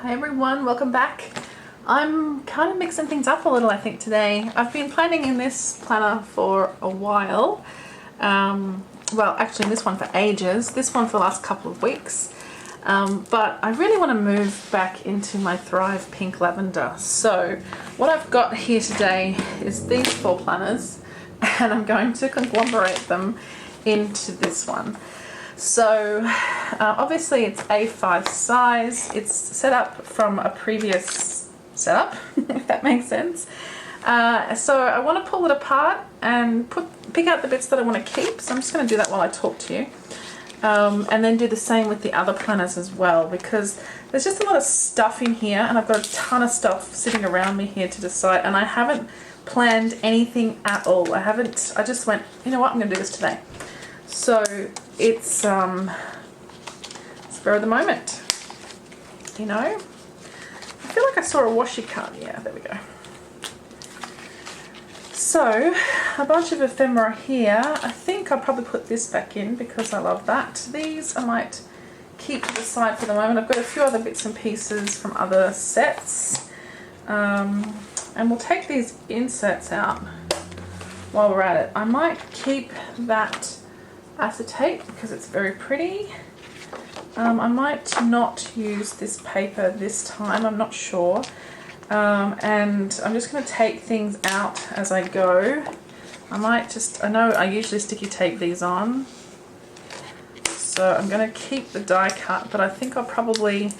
Hi everyone, welcome back. I'm kind of mixing things up a little, I think, today. I've been planning in this planner for a while. Well, actually this one for ages, this one for the last couple of weeks. But I really want to move back into my Thrive Pink Lavender. So what I've got here today is these 4 planners, and I'm going to conglomerate them into this one. So obviously it's A5 size. It's set up from a previous setup, if that makes sense. So I want to pull it apart and pick out the bits that I want to keep. So I'm just going to do that while I talk to you. And then do the same with the other planners as well, because there's just a lot of stuff in here and I've got a ton of stuff sitting around me here to decide, and I haven't planned anything at all. I just went, you know what, I'm going to do this today. So it's spur of the moment, you know. I feel like I saw a washi card. Yeah, there we go. So a bunch of ephemera here. I think I'll probably put this back in because I love that. These I might keep to the side for the moment. I've got a few other bits and pieces from other sets, and we'll take these inserts out while we're at it. I might keep that acetate because it's very pretty. I might not use this paper this time, I'm not sure. And I'm just going to take things out as I go. I know I usually sticky tape these on, so I'm going to keep the die cut, but I think I'll probably,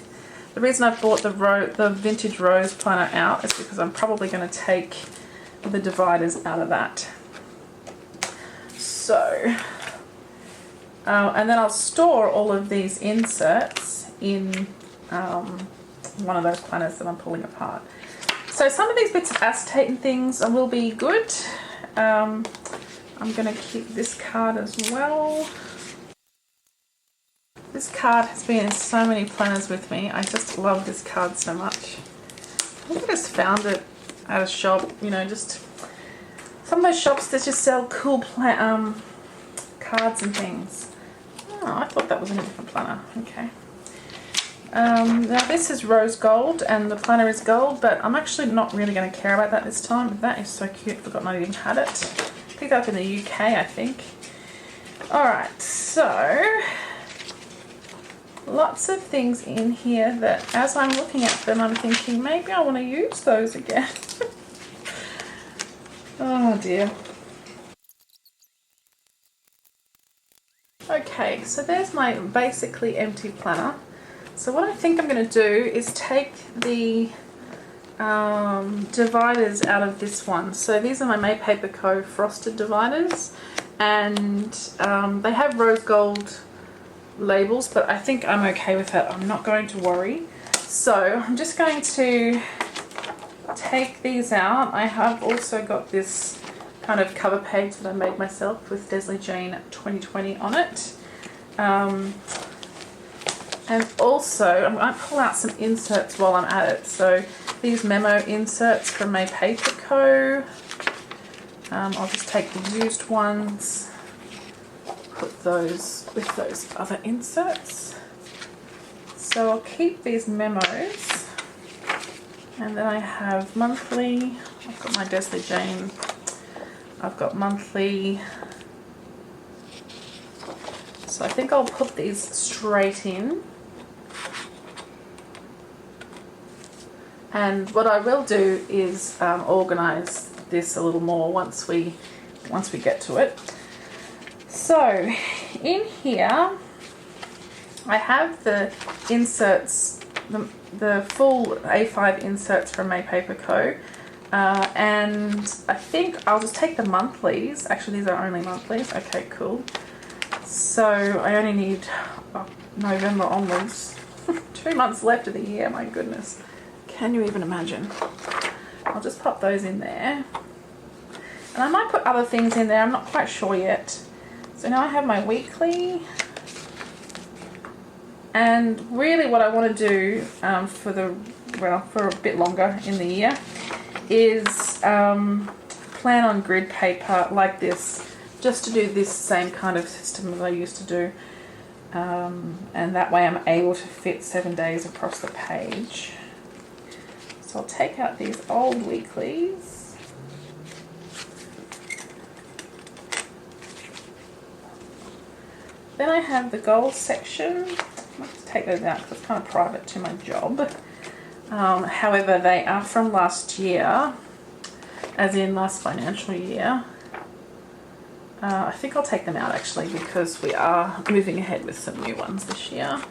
the reason I bought the vintage rose planner out is because I'm probably going to take the dividers out of that. So and then I'll store all of these inserts in one of those planners that I'm pulling apart. So some of these bits of acetate and things will be good. I'm going to keep this card as well. This card has been in so many planners with me. I just love this card so much. I think I just found it at a shop, you know, just some of those shops that just sell cool cards and things. Oh, I thought that was in a different planner. Okay. Now this is rose gold and the planner is gold, but I'm actually not really going to care about that this time. But that is so cute. Forgotten I even had it. Picked up in the UK, I think. Alright, so lots of things in here that as I'm looking at them I'm thinking maybe I want to use those again. Oh dear. Okay, so there's my basically empty planner. So what I think I'm going to do is take the dividers out of this one. So these are my Memo frosted dividers, and they have rose gold labels, but I think I'm okay with that. I'm not going to worry. So I'm just going to take these out. I have also got this kind of cover page that I made myself with desleyjane 2020 on it. And also I might pull out some inserts while I'm at it. So these Memo Inserts from Untitled. I'll just take the used ones, put those with those other inserts. So I'll keep these memos, and then I have monthly. I've got my desleyjane. I've got monthly. So I think I'll put these straight in. And what I will do is organize this a little more once we get to it. So in here I have the inserts, the full A5 inserts from Memo. And I think I'll just take the monthlies. Actually, these are only monthlies. Okay, cool. So I only need November onwards. 2 months left of the year, my goodness. Can you even imagine? I'll just pop those in there. And I might put other things in there, I'm not quite sure yet. So now I have my weekly. And really what I want to do for a bit longer in the year is plan on grid paper like this, just to do this same kind of system that I used to do. And that way I'm able to fit 7 days across the page. So I'll take out these old weeklies. Then I have the goals section. I might have to take those out because it's kind of private to my job. However, they are from last year, as in last financial year. I think I'll take them out actually because we are moving ahead with some new ones this year.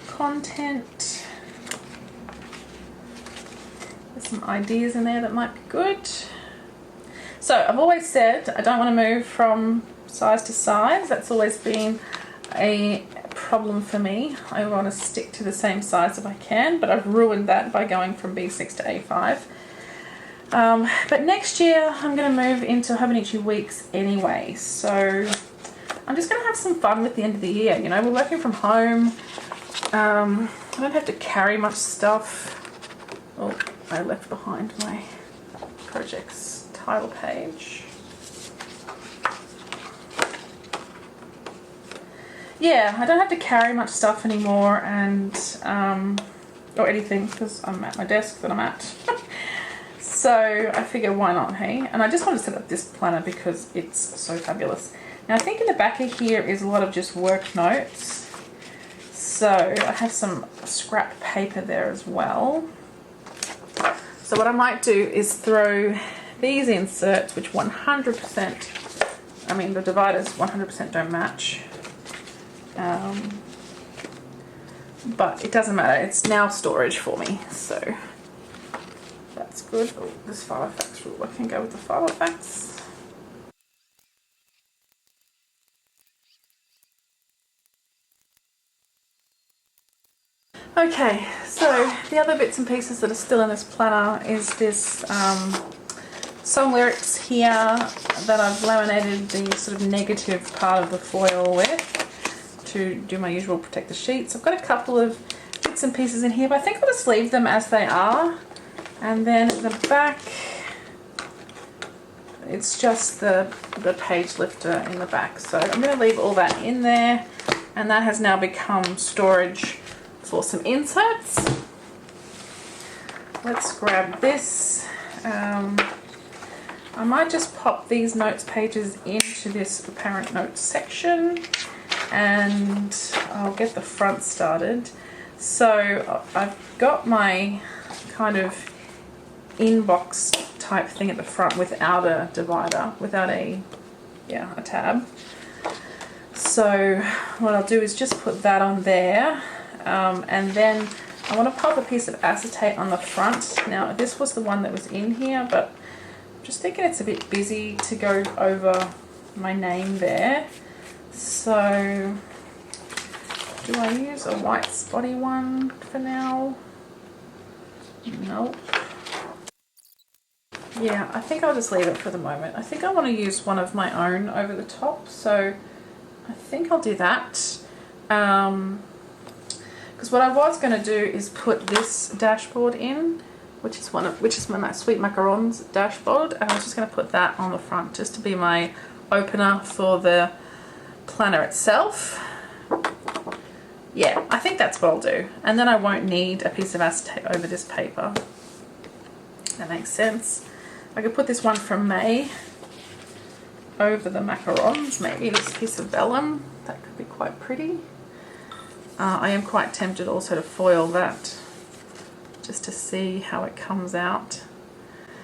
Content. There's some ideas in there that might be good. So I've always said I don't want to move from size to size. That's always been a problem for me. I want to stick to the same size if I can, but I've ruined that by going from B6 to A5. But next year I'm going to move into Hobonichi weeks anyway, so I'm just going to have some fun with the end of the year. You know, we're working from home. I don't have to carry much stuff. Oh, I left behind my projects title page. Yeah, I don't have to carry much stuff anymore, and or anything, because I'm at my desk that I'm at. So I figure, why not, hey? And I just want to set up this planner because it's so fabulous. Now I think in the back of here is a lot of just work notes. So I have some scrap paper there as well. So what I might do is throw these inserts, which 100%, I mean the dividers 100% don't match. But it doesn't matter, it's now storage for me, so that's good. Oh, this file effects rule, I can go with the file effects. Okay, so the other bits and pieces that are still in this planner is this song lyrics here that I've laminated the sort of negative part of the foil with to do my usual protect the sheets. I've got a couple of bits and pieces in here, but I think I'll just leave them as they are. And then at the back, it's just the page lifter in the back. So I'm going to leave all that in there, and that has now become storage for some inserts. Let's grab this. I might just pop these notes pages into this apparent notes section, and I'll get the front started. So I've got my kind of inbox type thing at the front without a divider, without a tab. So what I'll do is just put that on there, and then I want to pop a piece of acetate on the front. Now this was the one that was in here, but I'm just thinking it's a bit busy to go over my name there. So do I use a white spotty one for now? Nope. Yeah, I think I'll just leave it for the moment. I think I want to use one of my own over the top, so I think I'll do that. Because what I was going to do is put this dashboard in, which is my Sweet Macarons dashboard, and I was just going to put that on the front just to be my opener for the planner itself. Yeah, I think that's what I'll do, and then I won't need a piece of acetate over this paper. That makes sense. I could put this one from May over the macarons, maybe this piece of vellum. That could be quite pretty. I am quite tempted also to foil that just to see how it comes out.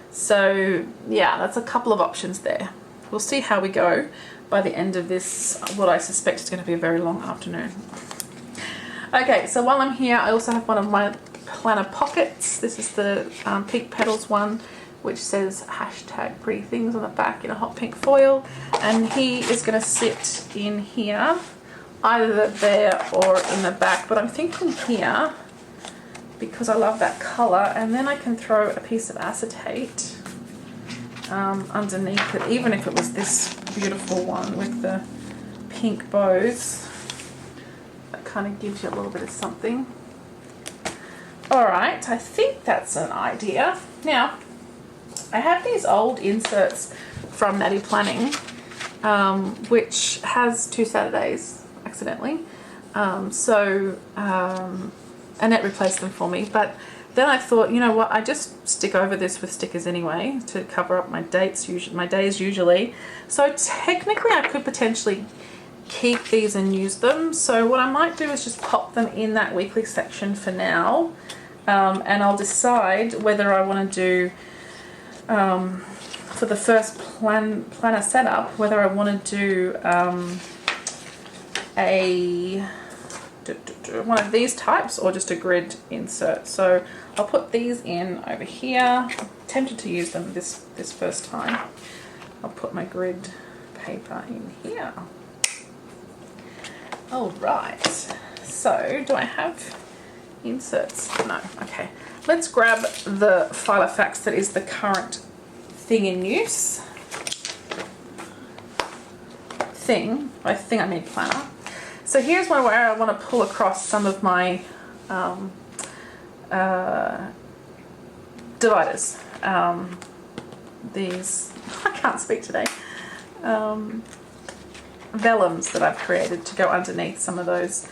So yeah, that's a couple of options there. We'll see how we go by the end of this, what I suspect is going to be a very long afternoon. Okay, so while I'm here, I also have one of my planner pockets. This is the Pink Petals one, which says hashtag pretty things on the back in a hot pink foil, and he is going to sit in here, either there or in the back, but I'm thinking here because I love that colour, and then I can throw a piece of acetate underneath it, even if it was this beautiful one with the pink bows. That kind of gives you a little bit of something. Alright, I think that's an idea. Now, I have these old inserts from Natty Planning, which has 2 Saturdays, accidentally. Annette replaced them for me, but then I thought, you know what, I just stick over this with stickers anyway to cover up my days usually. So technically I could potentially keep these and use them. So what I might do is just pop them in that weekly section for now, and I'll decide whether I want to do for the first planner setup, whether I want to do one of these types or just a grid insert. So I'll put these in over here. I'm tempted to use them this first time. I'll put my grid paper in here. All right, so do I have inserts? No. Okay, let's grab the Filofax that is the current thing in use. I mean planner. So here's one where I want to pull across some of my dividers. These, I can't speak today, vellums that I've created to go underneath some of those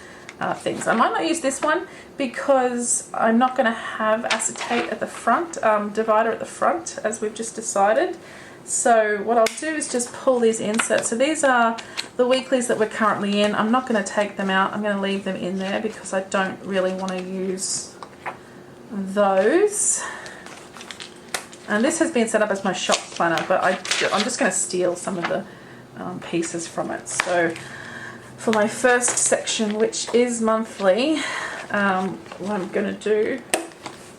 things. I might not use this one because I'm not going to have acetate at the front, divider at the front, as we've just decided. So what I'll do is just pull these inserts. So these are the weeklies that we're currently in. I'm not going to take them out. I'm going to leave them in there because I don't really want to use those. And this has been set up as my shop planner, but I'm just going to steal some of the pieces from it. So for my first section, which is monthly, what I'm going to do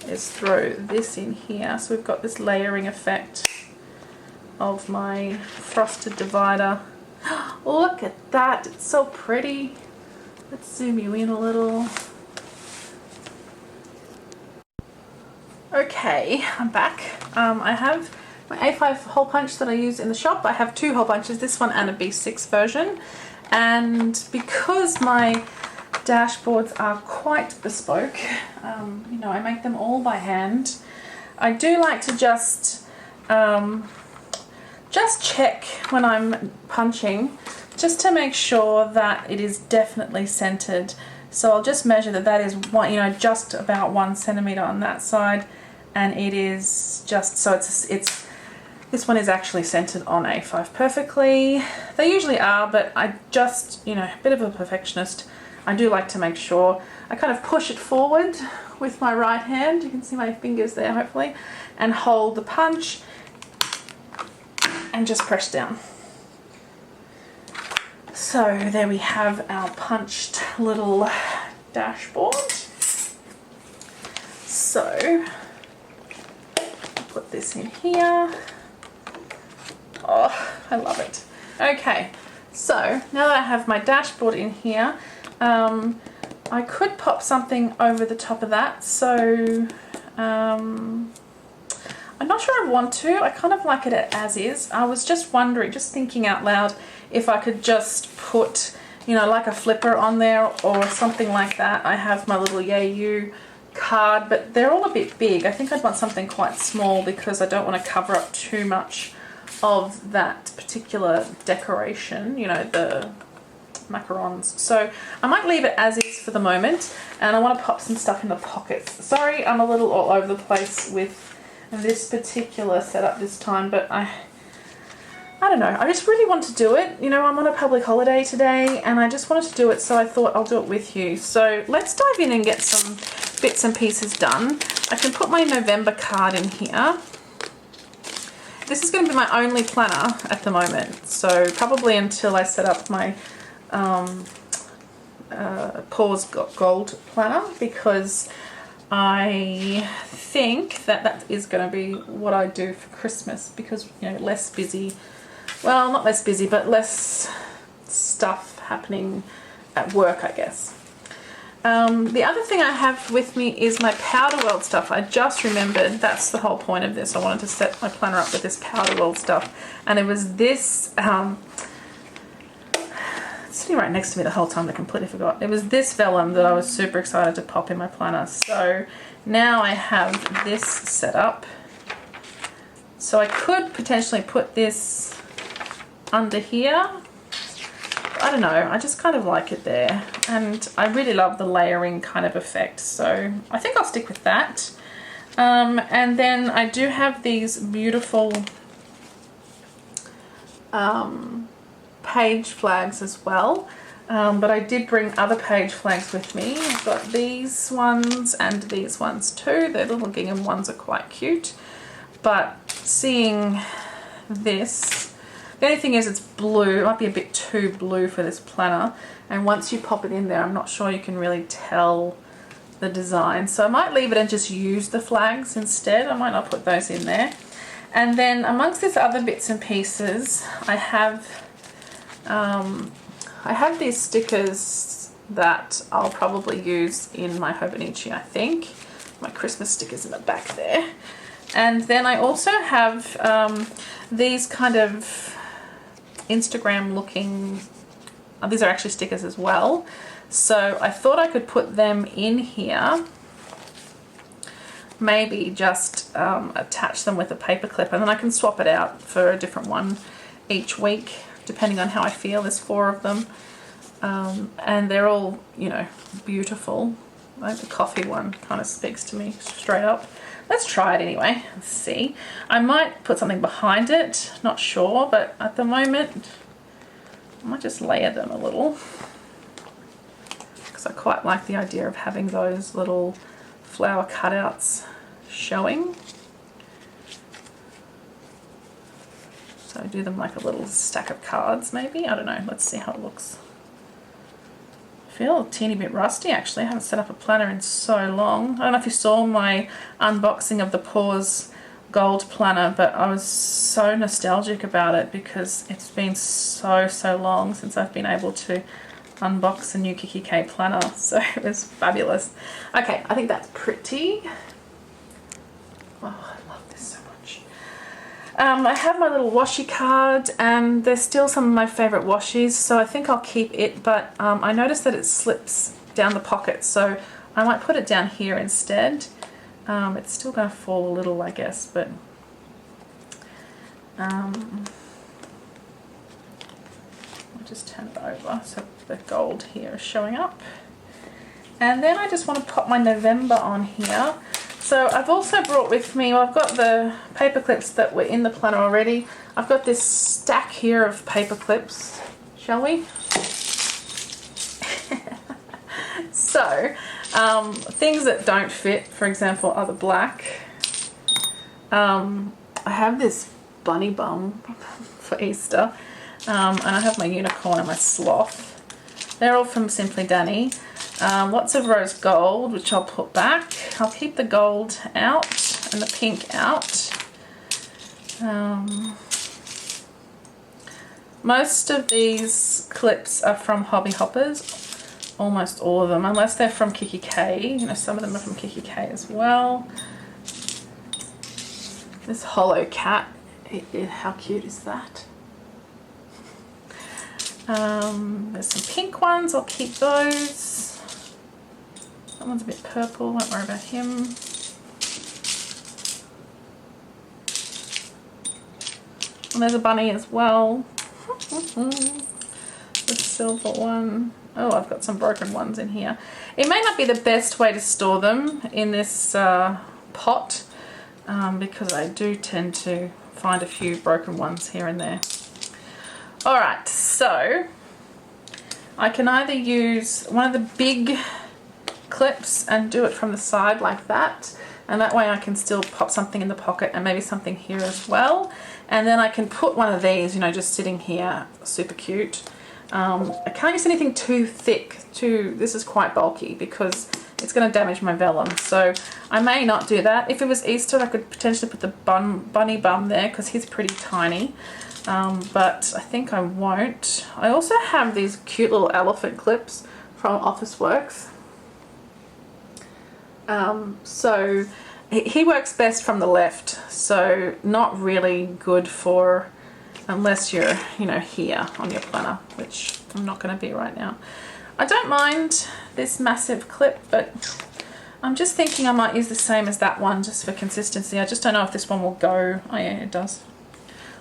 is throw this in here. So we've got this layering effect of my frosted divider. Look at that, it's so pretty. Let's zoom you in a little. Okay, I'm back. I have my A5 hole punch that I use in the shop. I have two hole punches, this one and a B6 version. And because my dashboards are quite bespoke, you know, I make them all by hand. I do like to just check when I'm punching, just to make sure that it is definitely centered. So I'll just measure that is one, you know, just about 1 centimeter on that side, and it is just so it's this one is actually centered on A5 perfectly. They usually are, but I just, you know, a bit of a perfectionist. I do like to make sure. I kind of push it forward with my right hand. You can see my fingers there, hopefully, and hold the punch and just press down. So there we have our punched little dashboard. So I'll put this in here. Oh, I love it. Okay, so now that I have my dashboard in here, I could pop something over the top of that. So I'm not sure I want to. I kind of like it as is. I was just wondering, just thinking out loud, if I could just put, you know, like a flipper on there or something like that. I have my little Yay You card, but they're all a bit big. I think I'd want something quite small because I don't want to cover up too much of that particular decoration, you know, the macarons. So I might leave it as is for the moment, and I want to pop some stuff in the pockets. Sorry, I'm a little all over the place with this particular setup this time, but I don't know, I just really want to do it. You know, I'm on a public holiday today and I just wanted to do it, so I thought I'll do it with you. So let's dive in and get some bits and pieces done. I can put my November card in here. This is going to be my only planner at the moment, so probably until I set up my Pause Gold planner, because I think that is going to be what I do for Christmas, because, you know, less busy, well, not less busy, but less stuff happening at work, I guess. The other thing I have with me is my Powder World stuff. I just remembered that's the whole point of this. I wanted to set my planner up with this Powder World stuff, and it was this sitting right next to me the whole time. I completely forgot. It was this vellum that I was super excited to pop in my planner. So now I have this set up. So I could potentially put this under here. I I don't know, I just kind of like it there, and I really love the layering kind of effect, so I think I'll stick with that. And then I do have these beautiful page flags as well, but I did bring other page flags with me. I've got these ones and these ones too. The little gingham ones are quite cute, but seeing this, the only thing is it's blue. It might be a bit too blue for this planner, and once you pop it in there, I'm not sure you can really tell the design, so I might leave it and just use the flags instead. I might not put those in there. And then amongst these other bits and pieces, I have these stickers that I'll probably use in my Hobonichi, I think. My Christmas stickers in the back there. And then I also have these kind of Instagram looking, these are actually stickers as well. So I thought I could put them in here, maybe just attach them with a paper clip, and then I can swap it out for a different one each week, depending on how I feel. There's 4 of them, and they're all, you know, beautiful. Like the coffee one kind of speaks to me straight up. Let's try it anyway and see. I might put something behind it, not sure, but at the moment I might just layer them a little, because I quite like the idea of having those little flower cutouts showing. So do them like a little stack of cards maybe. I don't know, let's see how it looks. I feel a teeny bit rusty actually. I haven't set up a planner in so long. I don't know if you saw my unboxing of the Pause Gold planner, but I was so nostalgic about it because it's been so long since I've been able to unbox a new kikki.K planner, so it was fabulous. Okay, I think that's pretty. Oh, I love this so much. I have my little washi card, and there's still some of my favorite washies, so I think I'll keep it, but I noticed that it slips down the pocket, so I might put it down here instead. It's still going to fall a little, I guess, but I'll just turn it over so the gold here is showing up. And then I just want to pop my November on here. So I've also brought with me, well, I've got the paper clips that were in the planner already. I've got this stack here of paper clips, shall we? So, things that don't fit, for example, are the black. I have this bunny bum for Easter, and I have my unicorn and my sloth. They're all from Simply Danny. Lots of rose gold, which I'll put back. I'll keep the gold out and the pink out. Most of these clips are from Hobby Hoppers. Almost all of them, unless they're from kikki.K. You know, some of them are from kikki.K as well. This hollow cat, how cute is that? There's some pink ones, I'll keep those. That one's a bit purple, won't worry about him. And there's a bunny as well. The silver one. Oh, I've got some broken ones in here. It may not be the best way to store them in this pot, because I do tend to find a few broken ones here and there. Alright, so I can either use one of the big clips and do it from the side like that, and that way I can still pop something in the pocket and maybe something here as well. And then I can put one of these, you know, just sitting here, super cute. I can't use anything too thick, this is quite bulky because it's going to damage my vellum, so I may not do that. If it was Easter, I could potentially put the bunny bum there because he's pretty tiny, but I think I won't. I also have these cute little elephant clips from Officeworks. So he works best from the left, so not really good for, unless you're, you know, here on your planner, which I'm not going to be right now. I don't mind this massive clip, but I'm just thinking I might use the same as that one just for consistency. I just don't know if this one will go. Oh yeah, it does.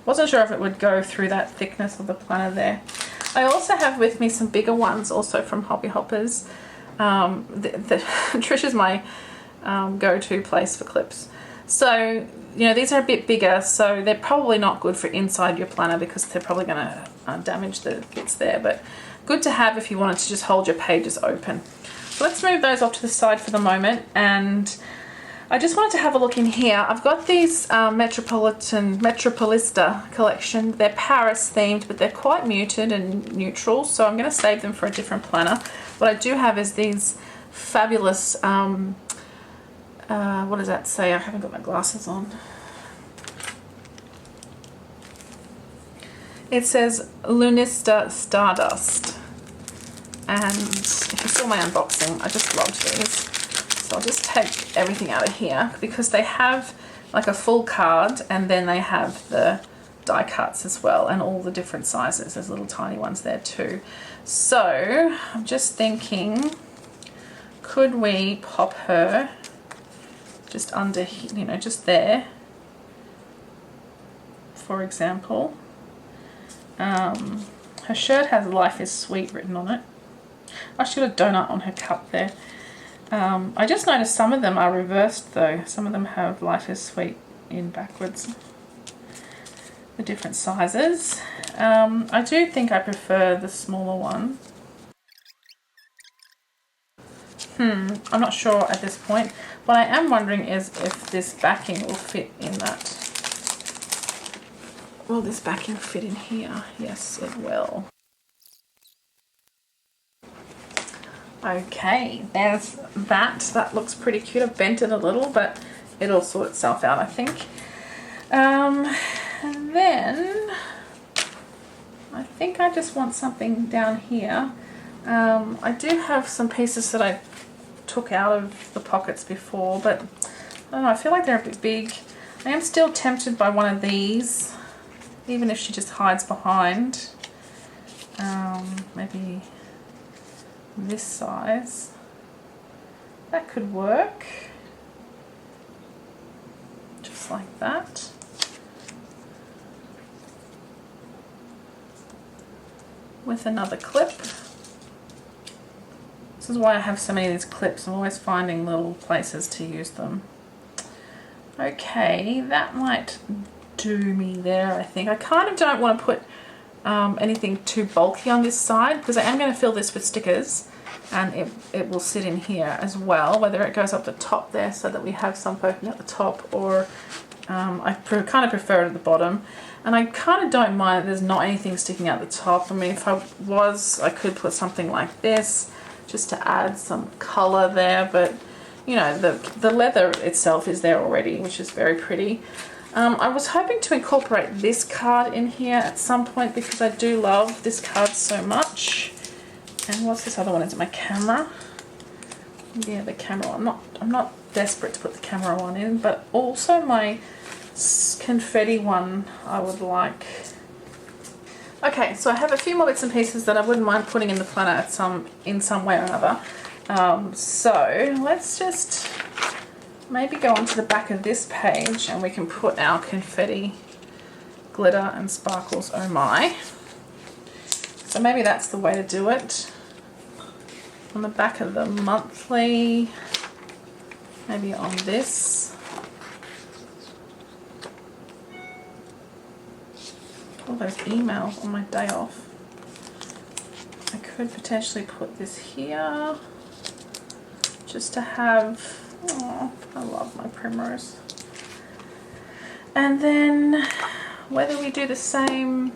Wasn't sure if it would go through that thickness of the planner there. I also have with me some bigger ones also from Hobby Hoppers. Trish is my go-to place for clips. So, you know, these are a bit bigger, so they're probably not good for inside your planner because they're probably going to damage the bits there, but good to have if you wanted to just hold your pages open. So let's move those off to the side for the moment, and I just wanted to have a look in here. I've got these Metropolista collection. They're Paris themed, but they're quite muted and neutral, so I'm going to save them for a different planner. What I do have is these fabulous, what does that say? I haven't got my glasses on. It says Lunista Stardust. And if you saw my unboxing, I just loved these. So I'll just take everything out of here because they have like a full card and then they have the die cuts as well and all the different sizes. There's little tiny ones there too. So I'm just thinking, could we pop her just under, you know, just there, for example. Her shirt has "Life is Sweet" written on it. Oh, she got a donut on her cup there. I just noticed some of them are reversed though. Some of them have "Life is Sweet" in backwards. The different sizes. I do think I prefer the smaller one. I'm not sure at this point. What I am wondering is if this backing will fit in that. Will this backing fit in here? Yes, it will. Okay, there's that. That looks pretty cute. I've bent it a little, but it'll sort itself out, I think. And then I think I just want something down here. I do have some pieces that I took out of the pockets before, but I don't know, I feel like they're a bit big. I am still tempted by one of these, even if she just hides behind. Maybe this size. That could work. Just like that. With another clip. This is why I have so many of these clips. I'm always finding little places to use them. Okay, that might do me there, I think. I kind of don't want to put anything too bulky on this side because I am going to fill this with stickers and it will sit in here as well, whether it goes up the top there so that we have some poking at the top, or I kind of prefer it at the bottom. And I kind of don't mind that there's not anything sticking out the top. I mean, if I was, I could put something like this just to add some color there, but you know, the leather itself is there already, which is very pretty. I was hoping to incorporate this card in here at some point because I do love this card so much. And what's this other one? Is it my camera? Yeah, the camera. I'm not desperate to put the camera one in, but also my confetti one I would like. Okay, so I have a few more bits and pieces that I wouldn't mind putting in the planner in some way or another. So let's just maybe go onto the back of this page and we can put our confetti, glitter and sparkles, oh my. So maybe that's the way to do it. On the back of the monthly, maybe on this. All those emails on my day off. I could potentially put this here just to have, oh, I love my primrose. And then whether we do the same,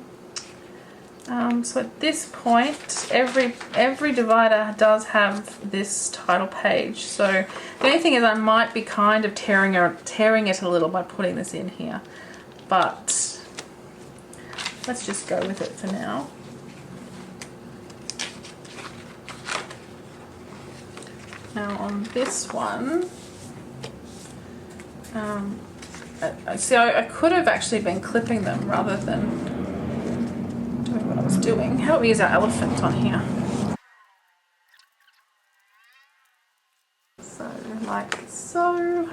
so at this point every divider does have this title page, so the only thing is I might be kind of tearing it a little by putting this in here, but let's just go with it for now. Now on this one, see, I could have actually been clipping them rather than doing what I was doing. How about we use our elephant on here? So, like so.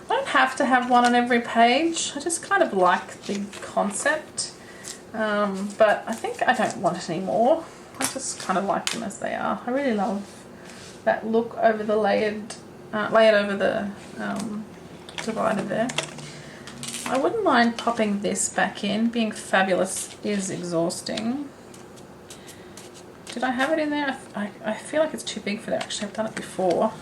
I don't have to have one on every page. I just kind of like the concept. But I think I don't want it anymore. I just kind of like them as they are. I really love that look over the layered over the divider there. I wouldn't mind popping this back in. Being fabulous is exhausting. Did I have it in there? I feel like it's too big for that. Actually, I've done it before.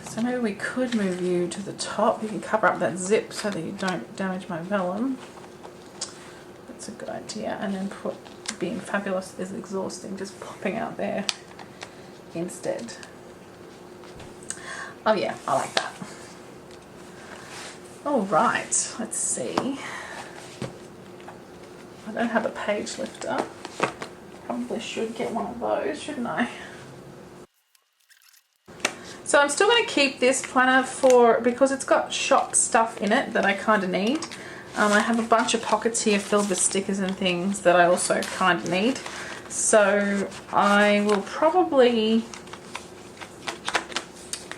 So maybe we could move you to the top. You can cover up that zip so that you don't damage my vellum. That's a good idea. And then put being fabulous is exhausting, just popping out there instead. Oh yeah, I like that. All right, let's see. I don't have a page lifter. Probably should get one of those, shouldn't I? So I'm still going to keep this planner because it's got shop stuff in it that I kind of need. I have a bunch of pockets here filled with stickers and things that I also kind of need. So I will probably,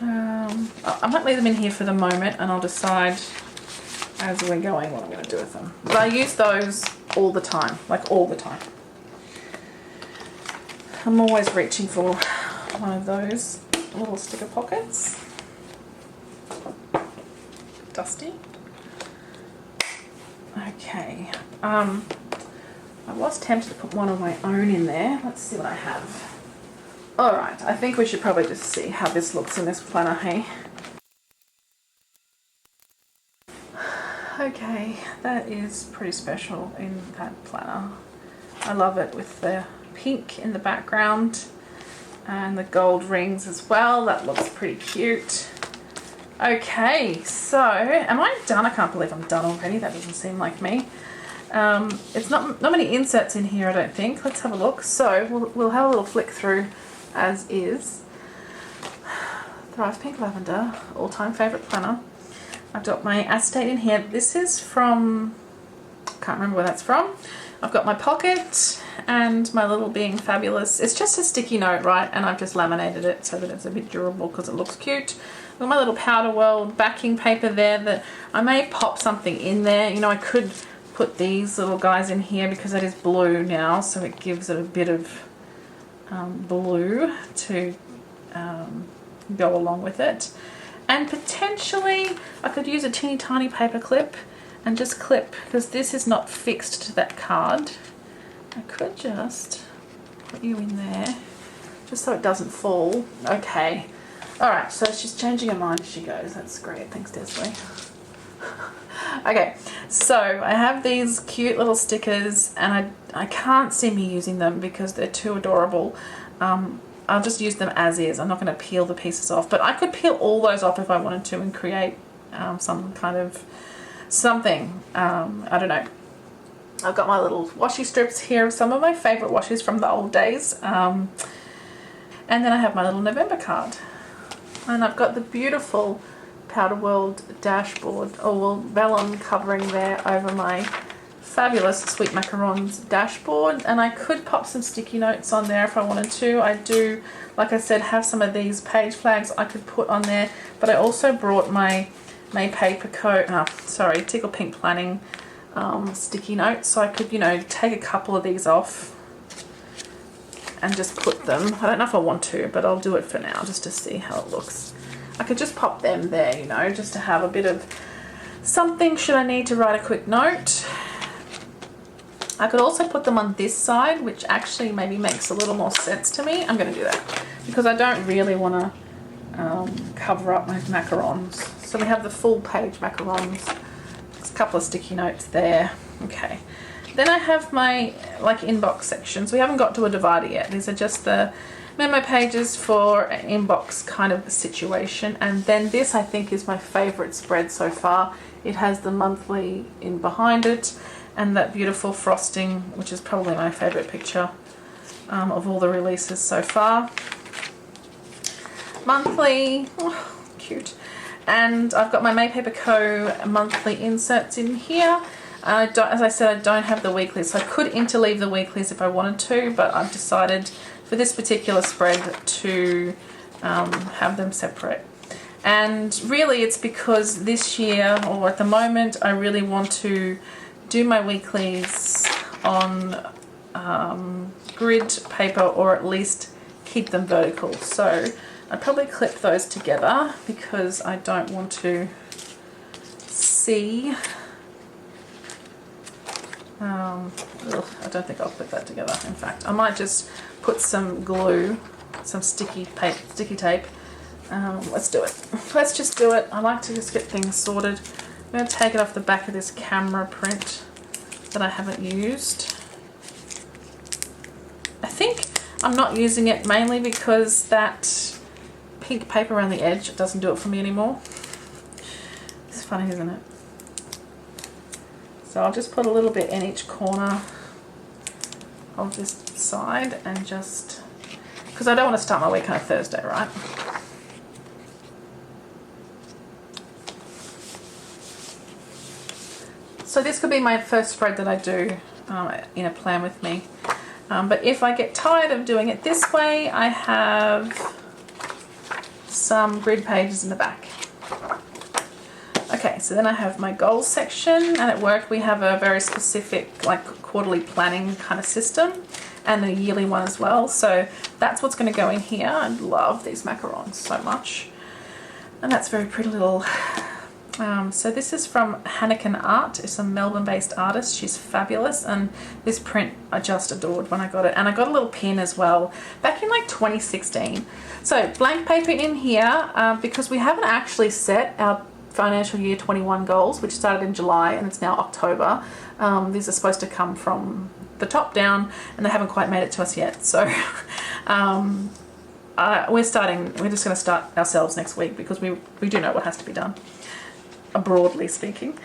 I might leave them in here for the moment and I'll decide as we're going what I'm going to do with them. But I use those all the time, like all the time. I'm always reaching for one of those little sticker pockets. Dusty. Okay. I was tempted to put one of my own in there. Let's see what I have. Alright, I think we should probably just see how this looks in this planner, hey? Okay, that is pretty special in that planner. I love it with the pink in the background and the gold rings as well. That looks pretty cute. Okay, so am I done? I can't believe I'm done already. That doesn't seem like me. It's not many inserts in here, I don't think. Let's have a look. So we'll have a little flick through as is. Thrive Pink Lavender, all-time favourite planner. I've got my acetate in here. This is from, can't remember where that's from. I've got my pocket and my little Being Fabulous. It's just a sticky note, right? And I've just laminated it so that it's a bit durable because it looks cute. I've got my little Powder World backing paper there that I may pop something in there. You know, I could put these little guys in here because it is blue now, so it gives it a bit of blue to go along with it. And potentially I could use a teeny tiny paper clip and just clip, because this is not fixed to that card. I could just put you in there just so it doesn't fall. Okay. Alright, so she's changing her mind as she goes. That's great. Thanks, Desley. Okay, so I have these cute little stickers and I can't see me using them because they're too adorable. I'll just use them as is. I'm not going to peel the pieces off, but I could peel all those off if I wanted to and create some kind of something. I don't know. I've got my little washi strips here of some of my favourite washes from the old days. And then I have my little November card. And I've got the beautiful Powder World dashboard, or well, vellum covering there over my fabulous Sweet Macarons dashboard. And I could pop some sticky notes on there if I wanted to. I do, like I said, have some of these page flags I could put on there, but I also brought my Tickle Pink Planning sticky notes, so I could, you know, take a couple of these off and just put them. I don't know if I want to, but I'll do it for now just to see how it looks. I could just pop them there, you know, just to have a bit of something should I need to write a quick note. I could also put them on this side, which actually maybe makes a little more sense to me. I'm going to do that because I don't really want to cover up my macarons. So we have the full page macarons. There's a couple of sticky notes there. Okay. Then I have my inbox sections. We haven't got to a divider yet. These are just the memo pages for an inbox kind of situation. And then this, I think, is my favorite spread so far. It has the monthly in behind it and that beautiful frosting, which is probably my favorite picture of all the releases so far. Monthly, oh, cute. And I've got my Maypaper Co. monthly inserts in here. As I said, I don't have the weeklies, so I could interleave the weeklies if I wanted to, but I've decided for this particular spread to have them separate. And really it's because this year, or at the moment, I really want to do my weeklies on grid paper, or at least keep them vertical. So I'd probably clip those together because I don't want to see. I don't think I'll clip that together. In fact, I might just put some glue, some sticky tape. Let's do it. Let's just do it. I like to just get things sorted. I'm going to take it off the back of this camera print that I haven't used. I think I'm not using it mainly because that pink paper around the edge doesn't do it for me anymore. It's funny, isn't it? So I'll just put a little bit in each corner of this side, and just because I don't want to start my week on a Thursday, right? So this could be my first spread that I do in a plan with me. But if I get tired of doing it this way, I have some grid pages in the back. Okay, so then I have my goals section, and at work we have a very specific like quarterly planning kind of system, and a yearly one as well. So that's what's going to go in here. I love these macarons so much. And that's very pretty little. So this is from Hanneken Art. It's a Melbourne-based artist. She's fabulous, and this print I just adored when I got it. And I got a little pin as well back in like 2016. So blank paper in here because we haven't actually set our financial year 21 goals, which started in July and it's now October. These are supposed to come from the top down, and they haven't quite made it to us yet. So we're just going to start ourselves next week because we do know what has to be done, broadly speaking.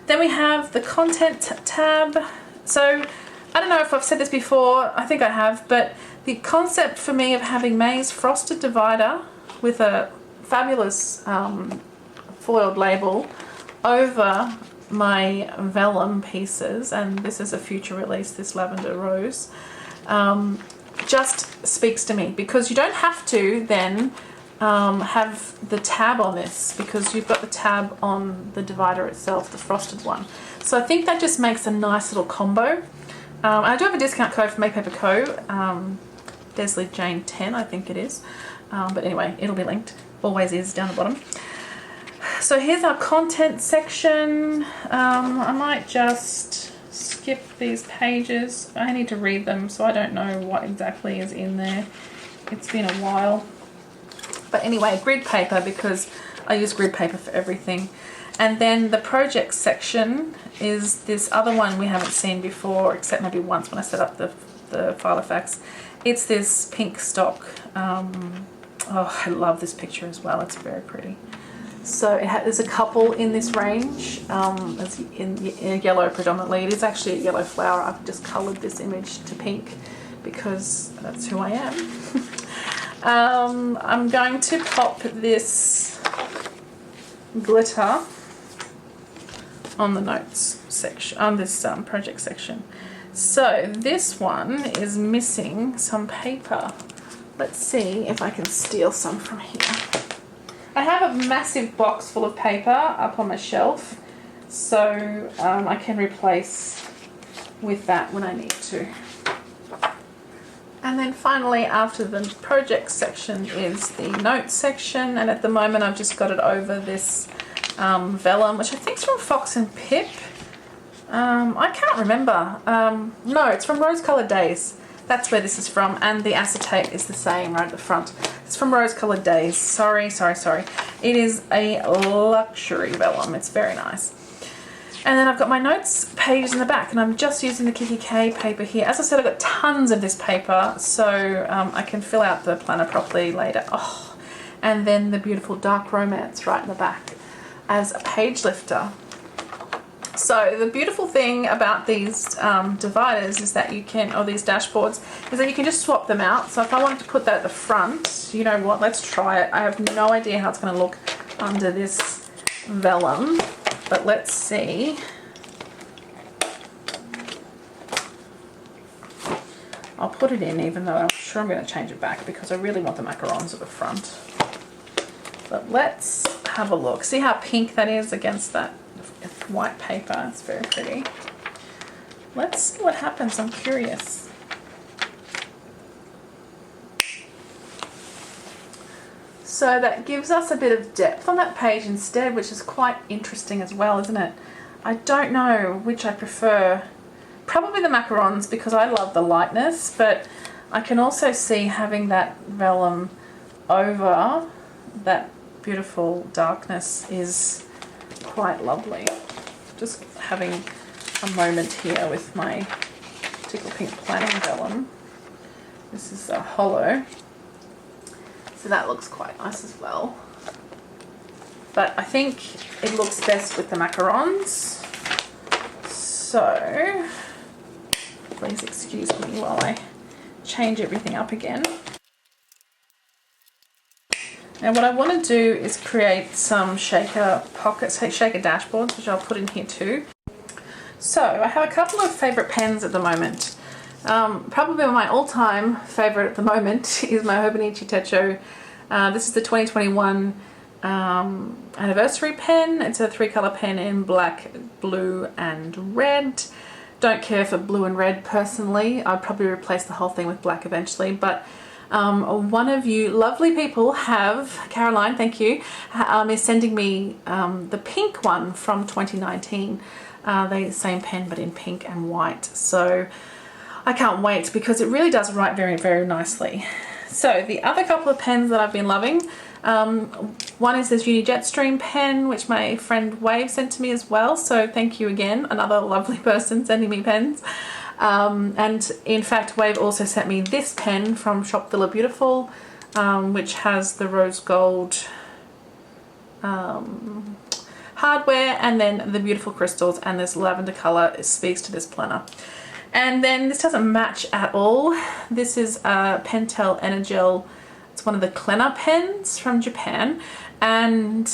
Then we have the content tab. So I don't know if I've said this before, I think I have, but the concept for me of having May's frosted divider with a fabulous foiled label over my vellum pieces, and this is a future release, this Lavender Rose, just speaks to me, because you don't have to then have the tab on this, because you've got the tab on the divider itself, the frosted one. So I think that just makes a nice little combo. I do have a discount code for Make Paper Co. desleyjane 10, I think it is. But anyway, it'll be linked. Always is down the bottom. So here's our content section. I might just skip these pages. I need to read them, so I don't know what exactly is in there. It's been a while. But anyway, grid paper, because I use grid paper for everything. And then the project section is this other one we haven't seen before, except maybe once when I set up the Filofax. It's this pink stock. Oh, I love this picture as well. It's very pretty. So there's a couple in this range. It's in yellow predominantly. It is actually a yellow flower. I've just coloured this image to pink because that's who I am. I'm going to pop this glitter on the notes section, on this project section. So this one is missing some paper. Let's see if I can steal some from here. I have a massive box full of paper up on my shelf, so I can replace with that when I need to. And then finally, after the project section is the notes section, and at the moment I've just got it over this vellum, which I think is from Fox and Pip. I can't remember. No, it's from Rose Coloured Days. That's where this is from, and the acetate is the same right at the front. It's from Rose Coloured Days. Sorry. It is a luxury vellum. It's very nice. And then I've got my notes pages in the back, and I'm just using the kikki.K paper here. As I said, I've got tons of this paper, so I can fill out the planner properly later. Oh, and then the beautiful Dark Romance right in the back as a page lifter. So the beautiful thing about these dividers is that you can, or these dashboards, is that you can just swap them out. So if I wanted to put that at the front, you know what, let's try it. I have no idea how it's going to look under this vellum, but let's see. I'll put it in, even though I'm sure I'm going to change it back because I really want the macarons at the front. But let's have a look. See how pink that is against that white paper? It's very pretty. let's see what happens. I'm curious. So that gives us a bit of depth on that page instead, which is quite interesting as well, isn't it? I don't know which I prefer. Probably the macarons, because I love the lightness, but I can also see having that vellum over that beautiful darkness is quite lovely. Just having a moment here with my Tickle Pink planning vellum. This is a hollow, so that looks quite nice as well. But I think it looks best with the macarons. So please excuse me while I change everything up again. Now what I want to do is create some shaker pockets, shaker dashboards, which I'll put in here too. So I have a couple of favourite pens at the moment. Probably my all-time favourite at the moment is my Hobonichi Techo. This is the 2021 anniversary pen. It's a 3-colour pen in black, blue and red. Don't care for blue and red personally. I'd probably replace the whole thing with black eventually, but one of you lovely people have, Caroline, thank you, is sending me the pink one from 2019. The same pen but in pink and white. So I can't wait because it really does write very, very nicely. So the other couple of pens that I've been loving, one is this Uni Jetstream pen, which my friend Wave sent to me as well. So thank you again, another lovely person sending me pens. And in fact, Wave also sent me this pen from Shop Villa Beautiful, which has the rose gold hardware and then the beautiful crystals, and this lavender color speaks to this planner. And then this doesn't match at all. This is a Pentel Energel. It's one of the Klenner pens from Japan, and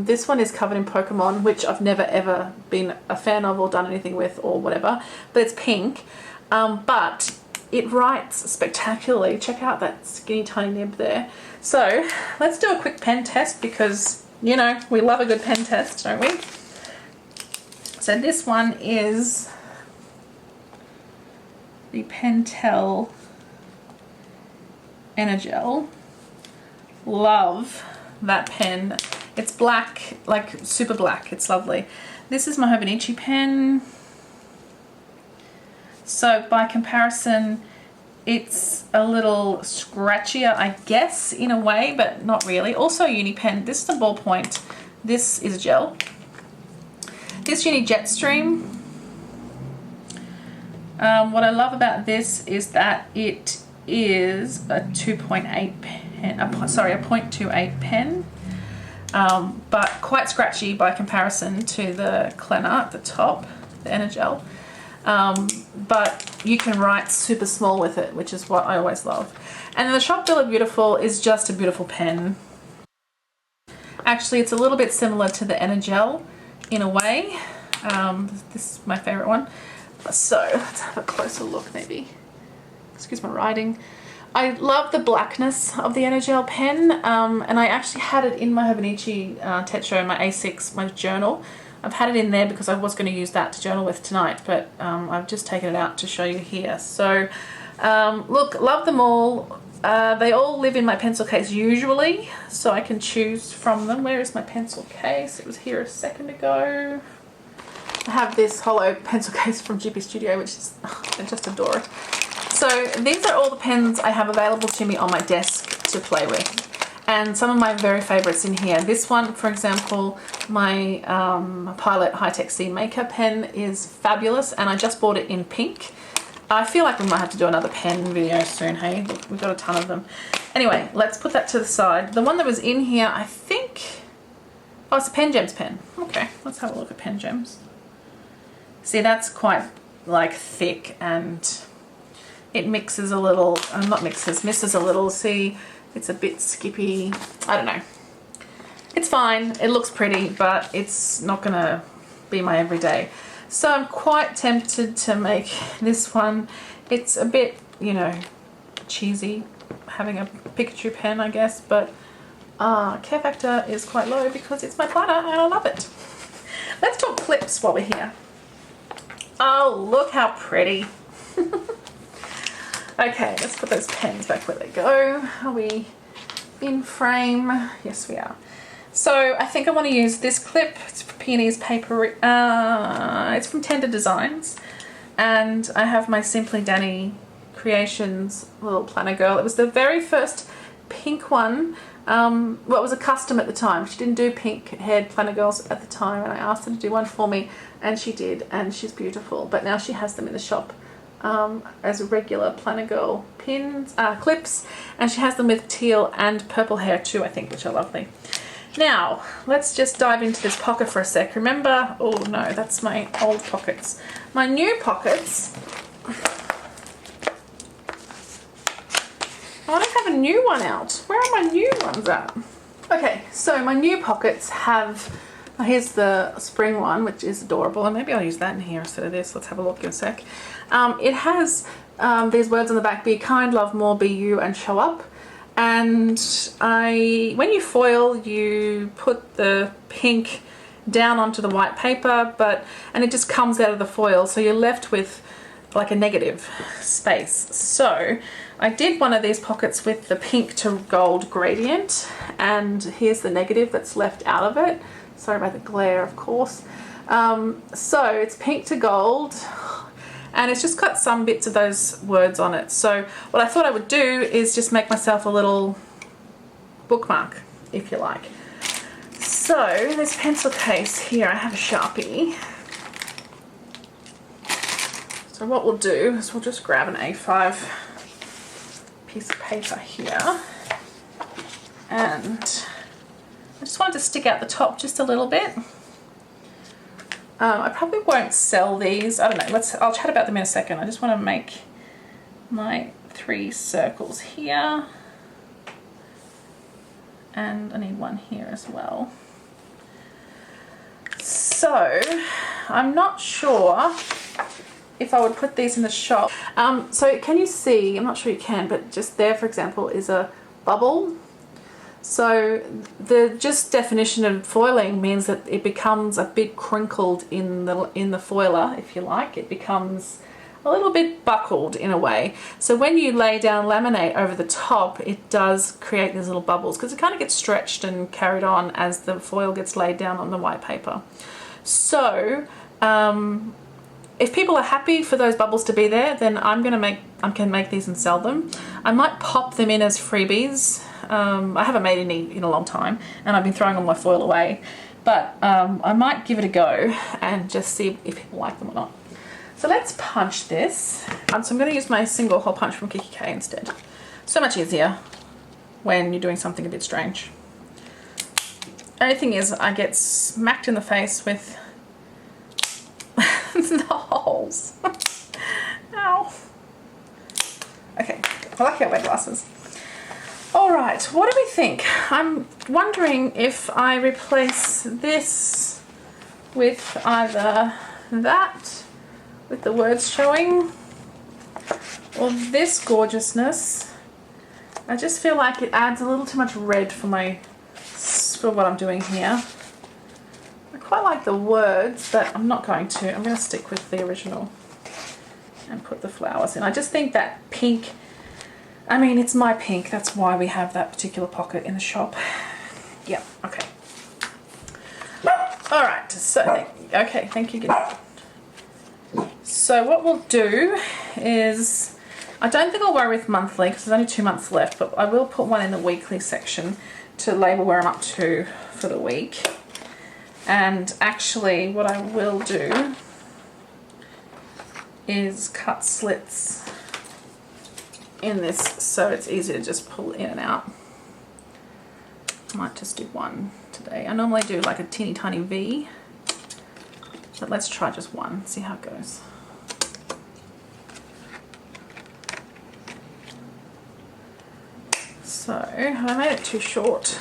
this one is covered in Pokemon, which I've never ever been a fan of or done anything with or whatever, but it's pink. But it writes spectacularly. Check out that skinny tiny nib there. So let's do a quick pen test because, you know, we love a good pen test, don't we? So this one is the Pentel Energel. Love that pen. It's black, like super black. It's lovely. This is my Hobonichi pen. So by comparison, it's a little scratchier, I guess, in a way, but not really. Also Uni pen. This is a ballpoint. This is gel. This Uni Jetstream. What I love about this is that it is a 2.8 pen, a 0.28 pen, but quite scratchy by comparison to the Klenner at the top, the Energel. But you can write super small with it, which is what I always love. And then the Shop Villa Beautiful is just a beautiful pen. Actually, it's a little bit similar to the Energel in a way. This is my favorite one. So let's have a closer look maybe. Excuse my writing. I love the blackness of the Energel pen, and I actually had it in my Hobonichi Techo, my A6, my journal. I've had it in there because I was going to use that to journal with tonight, but I've just taken it out to show you here. So look, love them all. They all live in my pencil case usually, so I can choose from them. Where is my pencil case? It was here a second ago. I have this hollow pencil case from GP Studio, which is, I just adore it. So these are all the pens I have available to me on my desk to play with. And some of my very favorites in here. This one, for example, my Pilot High-Tech C Maker pen is fabulous, and I just bought it in pink. I feel like we might have to do another pen video soon, hey? We've got a ton of them. Anyway, let's put that to the side. The one that was in here, I think... Oh, it's a Pen Gems pen. Okay, let's have a look at Pen Gems. See, that's quite, like, thick, and it mixes a little... misses a little. See, it's a bit skippy. I don't know. It's fine. It looks pretty, but it's not going to be my everyday. So I'm quite tempted to make this one. It's a bit, you know, cheesy, having a Pikachu pen, I guess, but care factor is quite low because it's my planner and I love it. Let's talk clips while we're here. Oh, look how pretty. Okay, let's put those pens back where they go. Are we in frame? Yes, we are. So I think I want to use this clip. It's for Peony's paper. It's from Tender Designs. And I have my Simply Danny Creations little planner girl. It was the very first pink one. Well, it was a custom at the time. She didn't do pink haired planner girls at the time, and I asked her to do one for me, and she did, and she's beautiful. But now she has them in the shop as regular planner girl clips, and she has them with teal and purple hair too, I think, which are lovely. Now, let's just dive into this pocket for a sec. Remember, oh no, that's my old pockets. My new pockets, I don't have a new one out. Where are my new ones at? Okay, so my new pockets have, here's the spring one, which is adorable, and maybe I'll use that in here instead of this. Let's have a look in a sec. It has these words on the back: be kind, love more, be you, and show up. And when you foil, you put the pink down onto the white paper, and it just comes out of the foil, so you're left with like a negative space. So I did one of these pockets with the pink to gold gradient, and here's the negative that's left out of it. Sorry about the glare, of course. So it's pink to gold, and it's just got some bits of those words on it. So what I thought I would do is just make myself a little bookmark, if you like. So this pencil case here, I have a Sharpie. So what we'll do is we'll just grab an A5 piece of paper here, and I just wanted to stick out the top just a little bit. I probably won't sell these. I don't know. I'll chat about them in a second. I just want to make my 3 circles here, and I need one here as well. So I'm not sure if I would put these in the shop. So can you see, I'm not sure you can, but just there, for example, is a bubble. So the just definition of foiling means that it becomes a bit crinkled in the foiler, if you like. It becomes a little bit buckled in a way. So when you lay down laminate over the top, it does create these little bubbles, because it kind of gets stretched and carried on as the foil gets laid down on the white paper. So if people are happy for those bubbles to be there, then I can make these and sell them. I might pop them in as freebies. I haven't made any in a long time, and I've been throwing all my foil away. But I might give it a go and just see if people like them or not. So let's punch this. So I'm going to use my single hole punch from kikki.K instead. So much easier when you're doing something a bit strange. Only thing is, I get smacked in the face with the holes. Ow. Okay, I like I wear glasses. Alright, what do we think? I'm wondering if I replace this with either that, with the words showing, or this gorgeousness. I just feel like it adds a little too much red for what I'm doing here. I quite like the words, but I'm not going to. I'm going to stick with the original and put the flowers in. I just think that pink, I mean, it's my pink. That's why we have that particular pocket in the shop. Yeah, okay. All right, so, okay, thank you. So what we'll do is, I don't think I'll worry with monthly because there's only 2 months left, but I will put one in the weekly section to label where I'm up to for the week. And actually what I will do is cut slits in this so it's easy to just pull in and out. I might just do one today. I normally do like a teeny tiny V, but let's try just one, see how it goes. So, have I made it too short?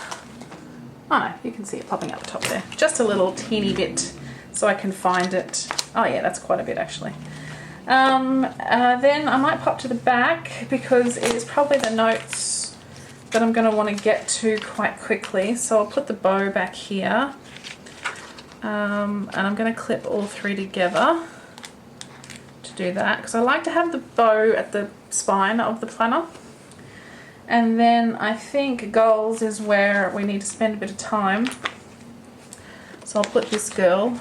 Oh no, you can see it popping out the top there. Just a little teeny bit so I can find it. Oh yeah, that's quite a bit actually. Then I might pop to the back because it is probably the notes that I'm going to want to get to quite quickly. So I'll put the bow back here. And I'm going to clip all 3 together. do that because I like to have the bow at the spine of the planner. And then I think goals is where we need to spend a bit of time. So I'll put this girl,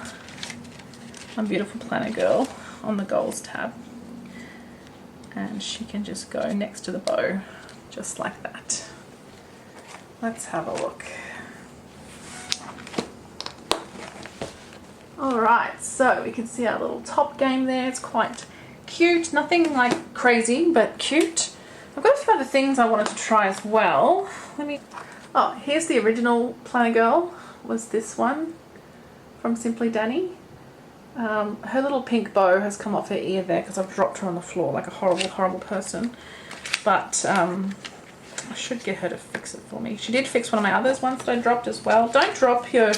my beautiful planner girl, on the goals tab. And she can just go next to the bow, just like that. Let's have a look. Alright, so we can see our little top game there. It's quite cute, nothing like crazy, but cute. I've got a few other things I wanted to try as well. Oh, here's the original planner girl, was this one from Simply Danny. Her little pink bow has come off her ear there because I've dropped her on the floor like a horrible, horrible person. But I should get her to fix it for me. She did fix one of my others ones that I dropped as well. Don't drop your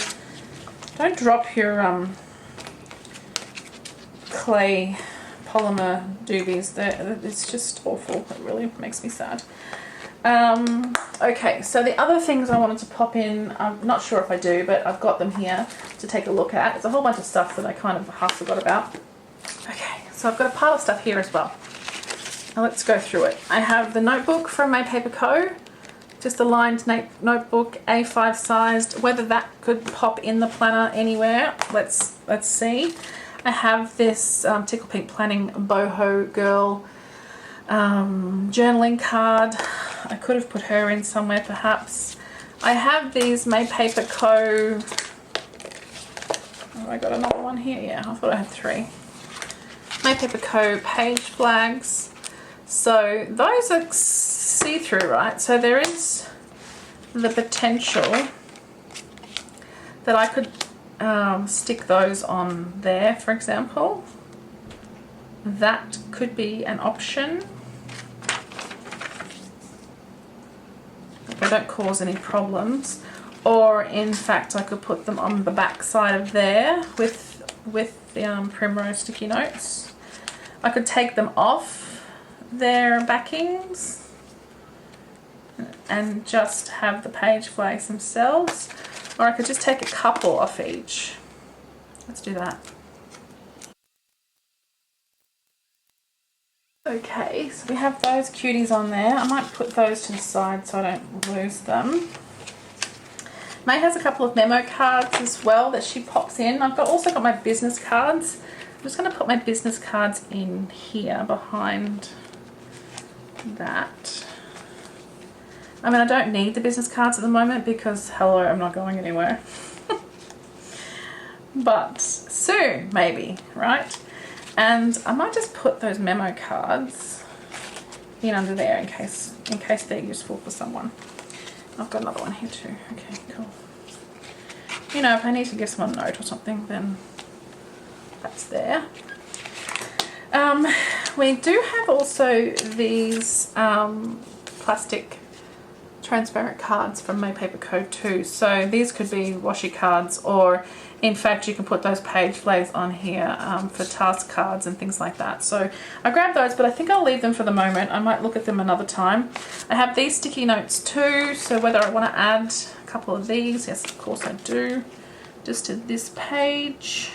clay polymer doobies. It's just awful. It really makes me sad. Okay, so the other things I wanted to pop in, I'm not sure if I do, but I've got them here to take a look at. There's a whole bunch of stuff that I kind of half forgot about. Okay, so I've got a pile of stuff here as well. Now let's go through it. I have the notebook from Memo, just a lined notebook, A5 sized. Whether that could pop in the planner anywhere, let's see. I have this Tickle Pink Planning Boho Girl journaling card. I could have put her in somewhere perhaps. I have these Memo. Oh, I got another one here. Yeah, I thought I had 3. Memo page flags. So those are see-through, right? So there is the potential that I could stick those on there, for example. That could be an option. If they don't cause any problems. Or in fact I could put them on the back side of there with the primrose sticky notes. I could take them off their backings and just have the page flags themselves, or I could just take a couple off each. Let's do that. Okay, so we have those cuties on there. I might put those to the side so I don't lose them. May has a couple of memo cards as well that she pops in. I've also got my business cards. I'm just going to put my business cards in here behind that. I mean, I don't need the business cards at the moment because, hello, I'm not going anywhere. But soon, maybe, right? And I might just put those memo cards in under there in case they're useful for someone. I've got another one here too. Okay, cool. You know, if I need to give someone a note or something, then that's there. We do have also these plastic transparent cards from Memo too. So these could be washi cards, or in fact you can put those page flags on here for task cards and things like that. So I grabbed those, but I think I'll leave them for the moment. I might look at them another time. I have these sticky notes too, so whether I want to add a couple of these, yes of course I do, just to this page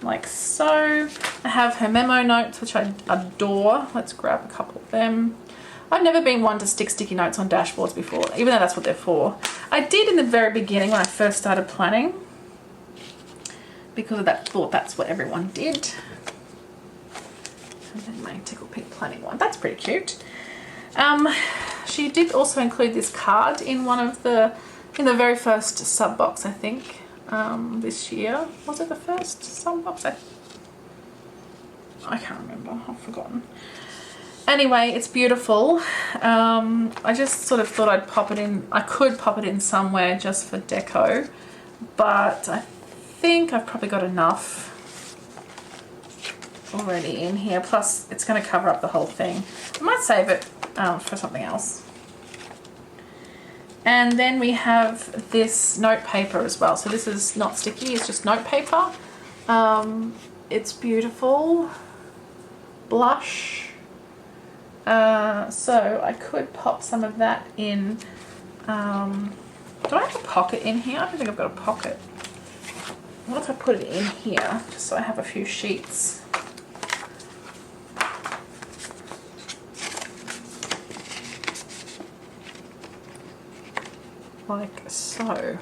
like so. I have her memo notes, which I adore. Let's grab a couple of them. I've never been one to stick sticky notes on dashboards before, even though that's what they're for. I did in the very beginning when I first started planning, because of that, thought that's what everyone did. And then my Tickle Pink Planning one. That's pretty cute. She did also include this card in in the very first sub box, I think, this year. Was it the first sub box? I can't remember. I've forgotten. Anyway, it's beautiful. I just sort of thought I'd pop it in. I could pop it in somewhere just for deco, but I think I've probably got enough already in here. Plus, it's going to cover up the whole thing. I might save it for something else. And then we have this note paper as well. So this is not sticky, it's just note paper. It's beautiful. Blush. So I could pop some of that in. Do I have a pocket in here? I don't think I've got a pocket. What if I put it in here, just so I have a few sheets? like so.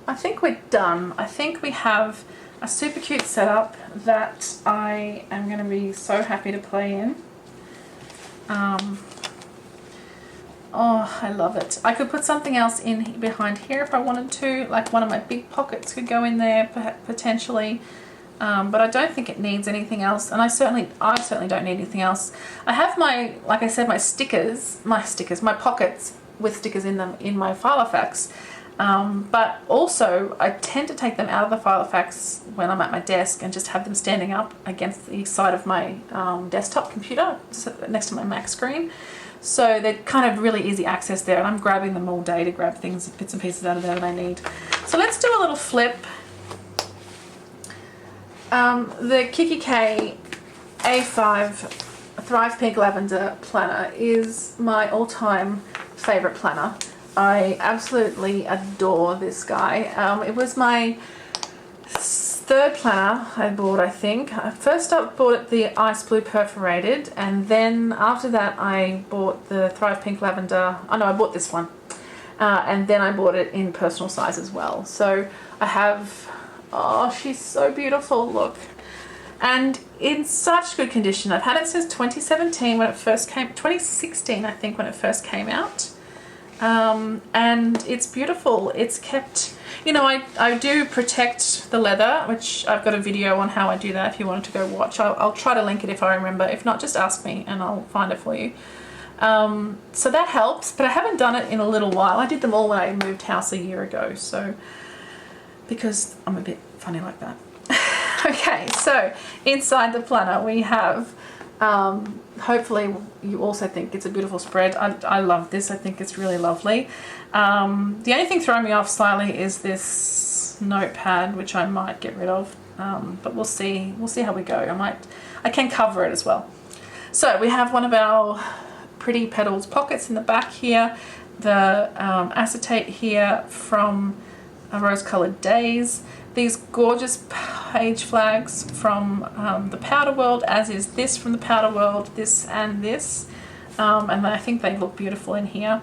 I think we're done. I think we have a super cute setup that I am going to be so happy to play in. Oh, I love it. I could put something else in behind here if I wanted to, like one of my big pockets could go in there potentially, but I don't think it needs anything else, and I certainly don't need anything else. I have my, like I said, my pockets with stickers in them in my Filofax, but also I tend to take them out of the Filofax when I'm at my desk and just have them standing up against the side of my desktop computer next to my Mac screen. So they're kind of really easy access there, and I'm grabbing them all day to grab things, bits and pieces out of there that I need. So let's do a little flip. The kikki.K A5 Thrive Pink Lavender planner is my all-time favorite planner. I absolutely adore this guy. It was my third planner I bought, I think. I first up bought it the ice blue perforated, and then after that I bought the Thrive Pink Lavender. Oh no, I bought this one. And then I bought it in personal size as well. So I have, oh, she's so beautiful, look. And in such good condition. I've had it since 2017 when it first came, 2016 I think when it first came out. And it's beautiful. It's kept, you know, I do protect the leather, which I've got a video on how I do that if you wanted to go watch. I'll try to link it if I remember. If not, just ask me and I'll find it for you. So that helps, but I haven't done it in a little while. I did them all when I moved house a year ago, so because I'm a bit funny like that. Okay, so inside the planner we have, hopefully you also think it's a beautiful spread. I love this. I think it's really lovely. The only thing throwing me off slightly is this notepad, which I might get rid of, but we'll see how we go. I can cover it as well. So we have one of our Pretty Petals pockets in the back here, the acetate here from a Rose Colored Days, these gorgeous page flags from the Powder World, as is this from the Powder World, this and this, and I think they look beautiful in here.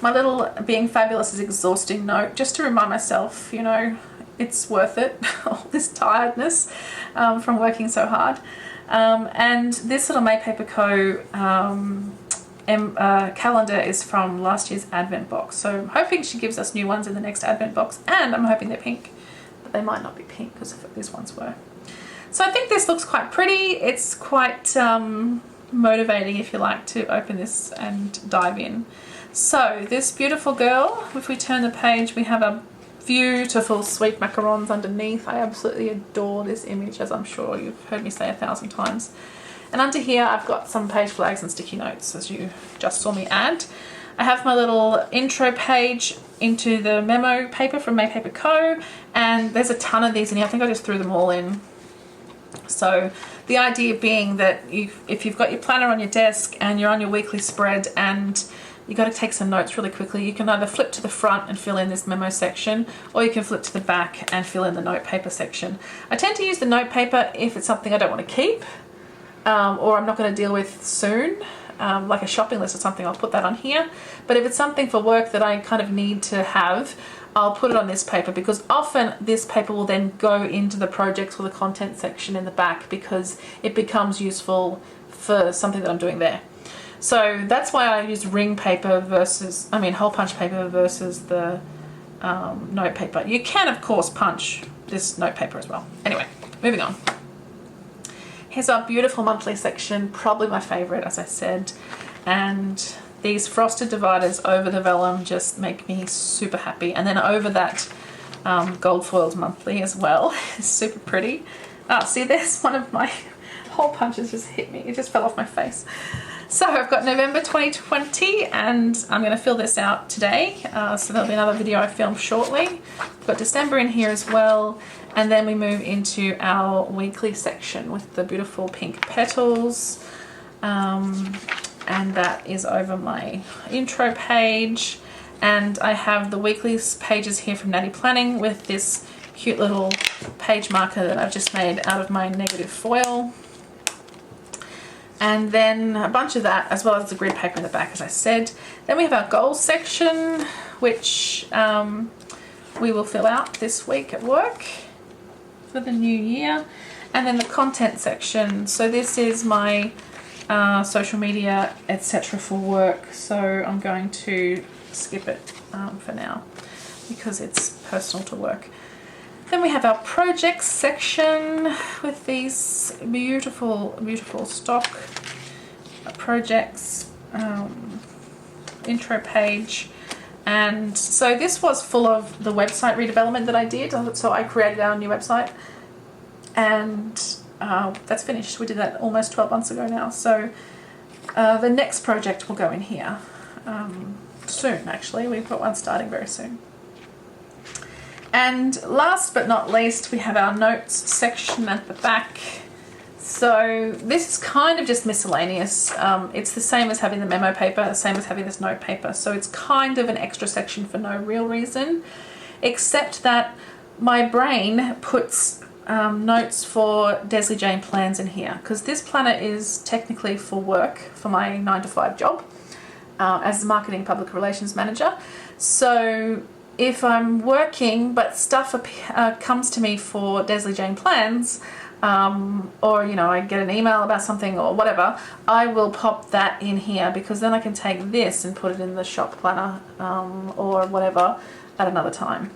My little Being Fabulous is Exhausting note, just to remind myself, you know, it's worth it, all this tiredness from working so hard. And this little May Paper Co. Calendar is from last year's Advent box, so I'm hoping she gives us new ones in the next Advent box, and I'm hoping they're pink, but they might not be pink because these ones were. So I think this looks quite pretty. It's quite motivating, if you like, to open this and dive in. So this beautiful girl, if we turn the page, we have a beautiful sweet macarons underneath. I absolutely adore this image, as I'm sure you've heard me say 1,000 times. And under here I've got some page flags and sticky notes, as you just saw me add. I have my little intro page into the memo paper from May Paper Co. And there's a ton of these in here. I think I just threw them all in. So the idea being that if you've got your planner on your desk and you're on your weekly spread and you got to take some notes really quickly, you can either flip to the front and fill in this memo section, or you can flip to the back and fill in the note paper section. I tend to use the note paper if it's something I don't want to keep, or I'm not going to deal with soon, like a shopping list or something. I'll put that on here. But if it's something for work that I kind of need to have, I'll put it on this paper, because often this paper will then go into the projects or the content section in the back, because it becomes useful for something that I'm doing there. So that's why I use ring paper versus, hole punch paper versus the note paper. You can, of course, punch this note paper as well. Anyway, moving on. Here's our beautiful monthly section, probably my favorite, as I said. And these frosted dividers over the vellum just make me super happy. And then over that gold foiled monthly as well. It's super pretty. See, there's one of my hole punches just hit me. It just fell off my face. So I've got November 2020, and I'm going to fill this out today. So there'll be another video I film shortly. We've got December in here as well. And then we move into our weekly section with the beautiful pink petals. And that is over my intro page. And I have the weekly pages here from Natty Planning with this cute little page marker that I've just made out of my negative foil. And then a bunch of that, as well as the grid paper in the back, as I said. Then we have our goals section, which we will fill out this week at work for the new year. And then the content section. So this is my social media, etc. for work. So I'm going to skip it for now because it's personal to work. Then we have our projects section with these beautiful, beautiful stock projects, intro page. And so this was full of the website redevelopment that I did. So I created our new website, and that's finished. We did that almost 12 months ago now. So the next project will go in here soon, actually. We've got one starting very soon. And last but not least, we have our notes section at the back. So this is kind of just miscellaneous. It's the same as having the memo paper, the same as having this note paper. So it's kind of an extra section for no real reason, except that my brain puts notes for desleyjane plans in here, because this planner is technically for work, for my 9-to-5 job as a marketing public relations manager. So if I'm working but stuff comes to me for desleyjane plans, or you know, I get an email about something or whatever, I will pop that in here, because then I can take this and put it in the shop planner or whatever at another time.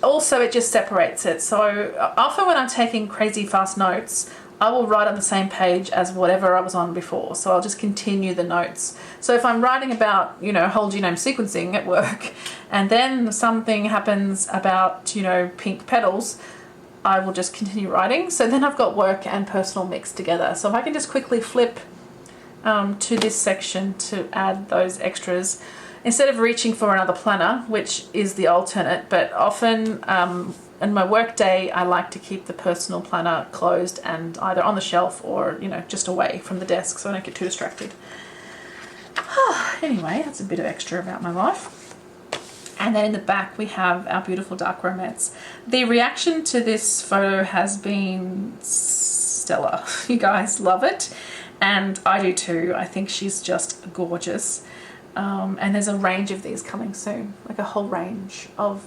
Also, it just separates it. So often when I'm taking crazy fast notes, I will write on the same page as whatever I was on before. So I'll just continue the notes. So if I'm writing about, you know, whole genome sequencing at work, and then something happens about, you know, pink petals, I will just continue writing. So then I've got work and personal mixed together. So if I can just quickly flip to this section to add those extras, instead of reaching for another planner, which is the alternate, but often in my work day, I like to keep the personal planner closed and either on the shelf or, you know, just away from the desk so I don't get too distracted. Anyway, that's a bit of extra about my life. And then in the back, we have our beautiful dark romance. The reaction to this photo has been stellar. You guys love it. And I do too. I think she's just gorgeous. And there's a range of these coming soon, like a whole range of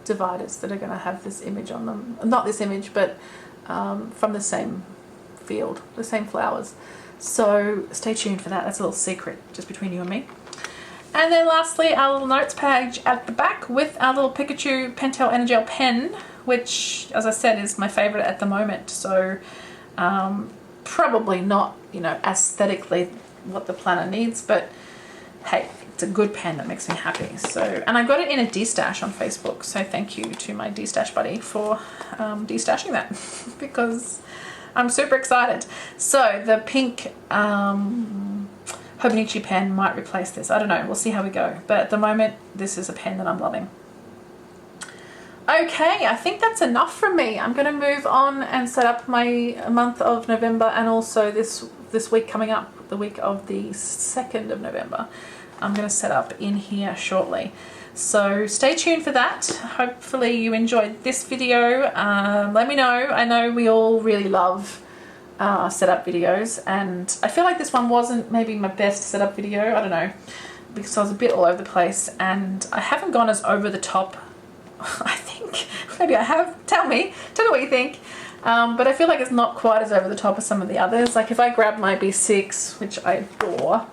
dividers that are going to have this image on them. Not this image, but from the same field, the same flowers. So stay tuned for that. That's a little secret just between you and me. And then lastly, our little notes page at the back with our little Pikachu Pentel Energel pen, which, as I said, is my favorite at the moment. So probably not, you know, aesthetically what the planner needs, but hey, it's a good pen that makes me happy. So, and I got it in a de-stash on Facebook. So thank you to my de-stash buddy for de-stashing that because I'm super excited. So the pink Hobonichi pen might replace this. I don't know. We'll see how we go. But at the moment, this is a pen that I'm loving. Okay, I think that's enough from me. I'm going to move on and set up my month of November, and also this week coming up, the week of the 2nd of November. I'm going to set up in here shortly. So stay tuned for that. Hopefully you enjoyed this video. Let me know. I know we all really love setup videos, and I feel like this one wasn't maybe my best setup video. I don't know, because I was a bit all over the place, and I haven't gone as over the top. I think maybe I have. Tell me what you think. But I feel like it's not quite as over the top as some of the others. Like if I grab my B6, which I adore,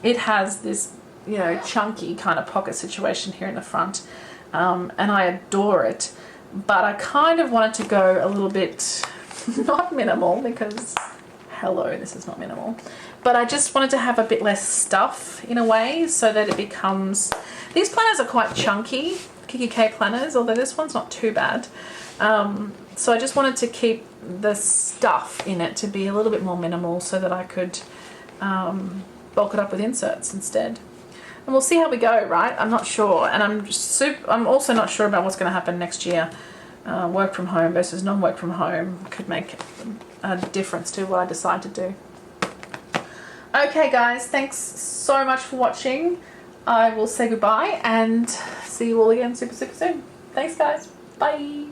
it has this, you know, chunky kind of pocket situation here in the front, and I adore it. But I kind of wanted to go a little bit, not minimal, because hello, this is not minimal. But I just wanted to have a bit less stuff in a way, so that it becomes, these planners are quite chunky, kikki.K planners, although this one's not too bad. So I just wanted to keep the stuff in it to be a little bit more minimal, so that I could bulk it up with inserts instead. And we'll see how we go, right? I'm not sure, and I'm also not sure about what's going to happen next year. Work from home versus non-work from home could make a difference to what I decide to do. Okay guys, thanks so much for watching. I will say goodbye and see you all again super soon. Thanks guys, bye.